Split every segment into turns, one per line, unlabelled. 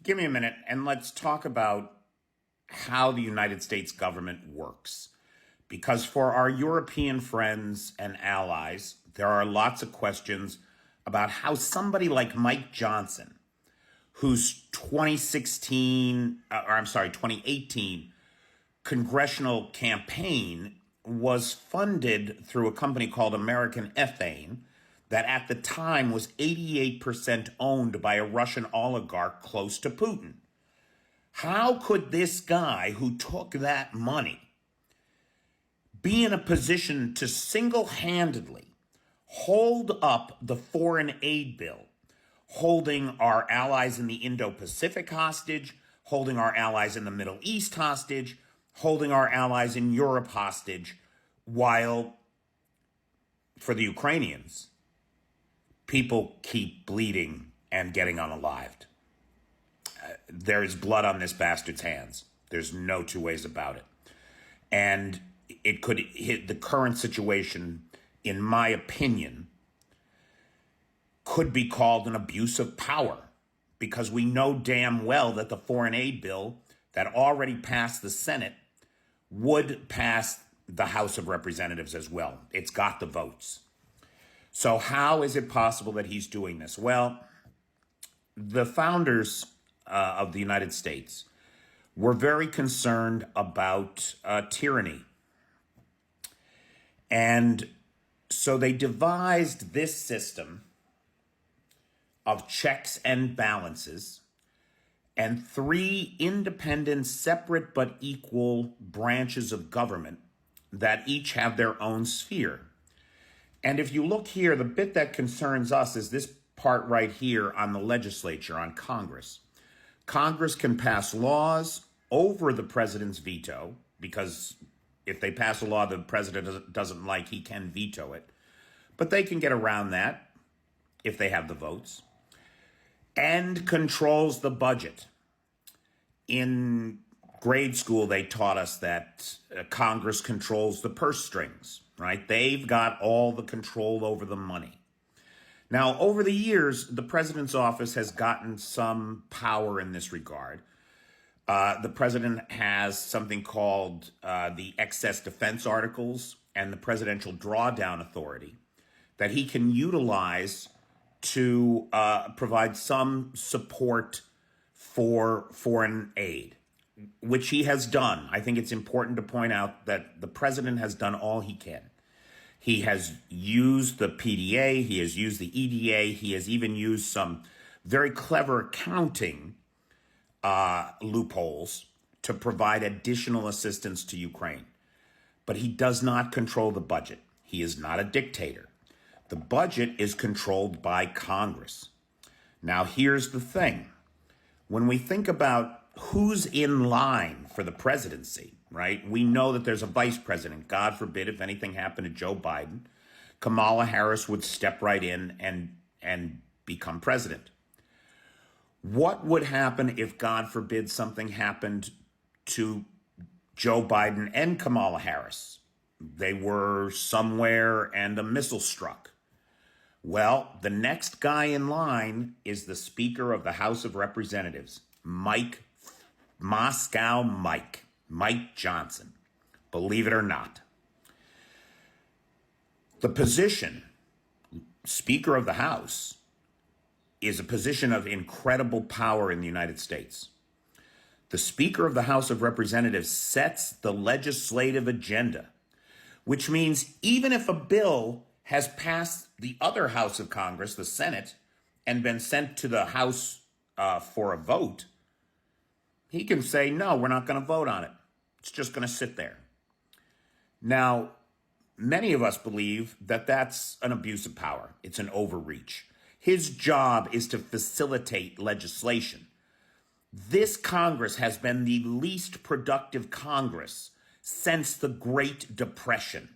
Give me a minute and let's talk about how the United States government works. Because for our European friends and allies, there are lots of questions about how somebody like Mike Johnson, whose 2018 congressional campaign was funded through a company called American Ethane, that at the time was 88% owned by a Russian oligarch close to Putin. How could this guy who took that money be in a position to single-handedly hold up the foreign aid bill, holding our allies in the Indo-Pacific hostage, holding our allies in the Middle East hostage, holding our allies in Europe hostage, while for the Ukrainians, people keep bleeding and getting unalived? There is blood on this bastard's hands. There's no two ways about it. And it could hit the current situation, in my opinion, could be called an abuse of power, because we know damn well that the foreign aid bill that already passed the Senate would pass the House of Representatives as well. It's got the votes. So how is it possible that he's doing this? Well, the founders of the United States were very concerned about tyranny. And so they devised this system of checks and balances and three independent, separate but equal branches of government that each have their own sphere. And if you look here, the bit that concerns us is this part right here on the legislature, on Congress. Congress can pass laws over the president's veto, because if they pass a law the president doesn't like, he can veto it. But they can get around that if they have the votes. And controls the budget. In grade school, they taught us that Congress controls the purse strings, right? They've got all the control over the money. Now, over the years, the president's office has gotten some power in this regard. The president has something called the excess defense articles and the presidential drawdown authority that he can utilize to provide some support for foreign aid, which he has done. I think it's important to point out that the president has done all he can. He has used the PDA, he has used the EDA, he has even used some very clever accounting loopholes to provide additional assistance to Ukraine. But he does not control the budget. He is not a dictator. The budget is controlled by Congress. Now, here's the thing. When we think about who's in line for the presidency, right? We know that there's a vice president. God forbid if anything happened to Joe Biden, Kamala Harris would step right in and become president. What would happen if, God forbid, something happened to Joe Biden and Kamala Harris? They were somewhere and a missile struck. Well, the next guy in line is the Speaker of the House of Representatives, Mike Johnson, believe it or not. The position, Speaker of the House, is a position of incredible power in the United States. The Speaker of the House of Representatives sets the legislative agenda, which means even if a bill has passed the other House of Congress, the Senate, and been sent to the House for a vote, he can say, no, we're not going to vote on it. It's just going to sit there. Now, many of us believe that that's an abuse of power. It's an overreach. His job is to facilitate legislation. This Congress has been the least productive Congress since the Great Depression,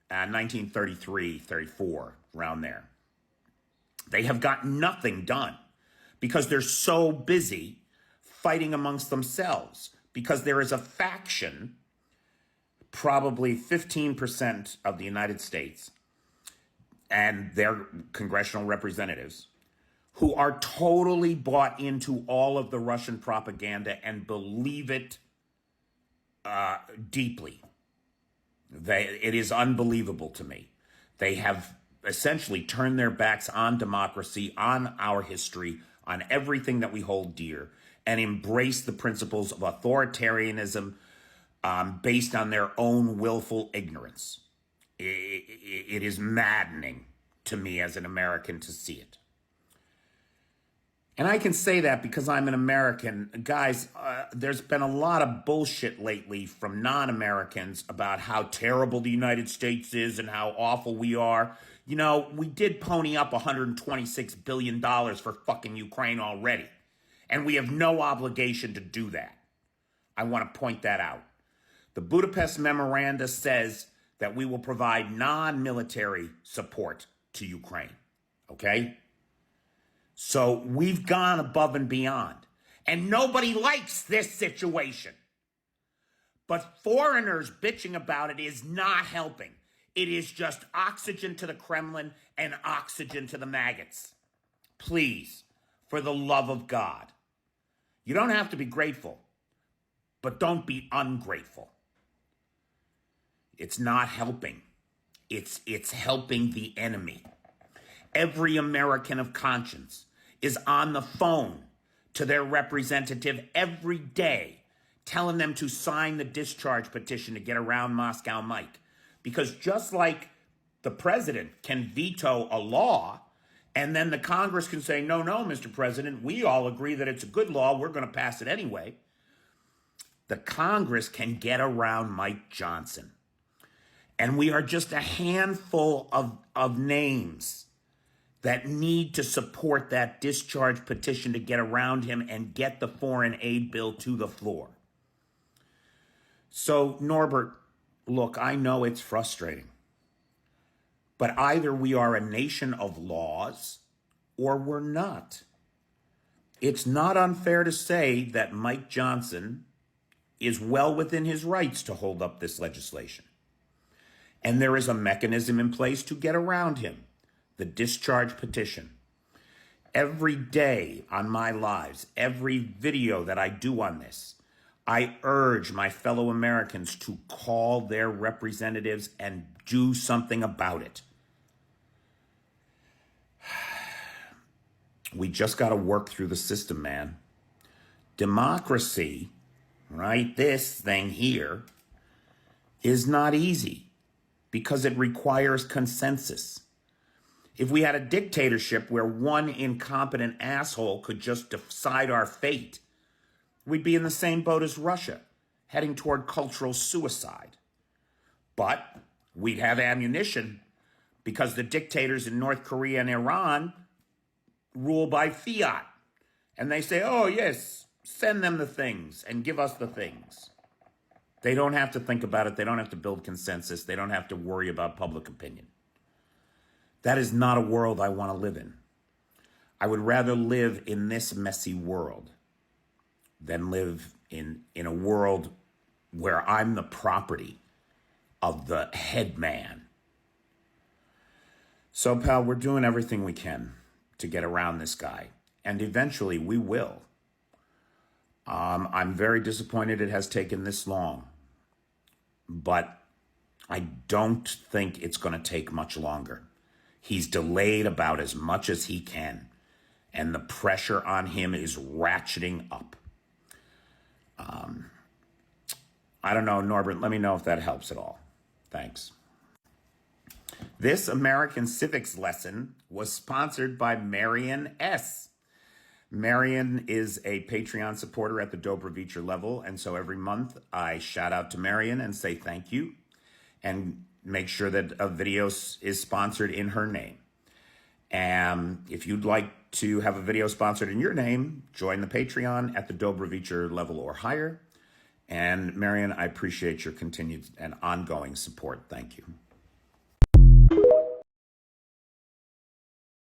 1933, 34, around there. They have got nothing done because they're so busy fighting amongst themselves, because there is a faction, probably 15% of the United States and their congressional representatives, who are totally bought into all of the Russian propaganda and believe it deeply. It is unbelievable to me. They have essentially turned their backs on democracy, on our history, on everything that we hold dear, and embrace the principles of authoritarianism based on their own willful ignorance. It is maddening to me as an American to see it. And I can say that because I'm an American. Guys, there's been a lot of bullshit lately from non-Americans about how terrible the United States is and how awful we are. You know, we did pony up $126 billion for fucking Ukraine already. And we have no obligation to do that. I want to point that out. The Budapest Memoranda says that we will provide non-military support to Ukraine. Okay? So we've gone above and beyond. And nobody likes this situation. But foreigners bitching about it is not helping. It is just oxygen to the Kremlin and oxygen to the maggots. Please, for the love of God. You don't have to be grateful, but don't be ungrateful. It's not helping. It's helping the enemy. Every American of conscience is on the phone to their representative every day, telling them to sign the discharge petition to get around Moscow Mike. Because just like the president can veto a law, and then the Congress can say, no, Mr. President, we all agree that it's a good law, we're going to pass it anyway. The Congress can get around Mike Johnson. And we are just a handful of names that need to support that discharge petition to get around him and get the foreign aid bill to the floor. So, Norbert, look, I know it's frustrating, but either we are a nation of laws or we're not. It's not unfair to say that Mike Johnson is well within his rights to hold up this legislation. And there is a mechanism in place to get around him. The discharge petition. Every day on my lives, every video that I do on this, I urge my fellow Americans to call their representatives and do something about it. We just got to work through the system, man. Democracy, right, this thing here, is not easy because it requires consensus. If we had a dictatorship where one incompetent asshole could just decide our fate, we'd be in the same boat as Russia, heading toward cultural suicide. But we'd have ammunition because the dictators in North Korea and Iran rule by fiat. And they say, oh, yes, send them the things and give us the things. They don't have to think about it. They don't have to build consensus. They don't have to worry about public opinion. That is not a world I want to live in. I would rather live in this messy world than live in a world where I'm the property of the head man. So, pal, we're doing everything we can to get around this guy, and eventually we will. I'm very disappointed it has taken this long, but I don't think it's going to take much longer. He's delayed about as much as he can, and the pressure on him is ratcheting up. I don't know, Norbert, let me know if that helps at all. Thanks. This American Civics lesson was sponsored by Marion S. Marion is a Patreon supporter at the Dobrovicher level, and so every month I shout out to Marion and say thank you and make sure that a video is sponsored in her name. And if you'd like to have a video sponsored in your name, join the Patreon at the Dobrovicher level or higher. And Marion, I appreciate your continued and ongoing support. Thank you.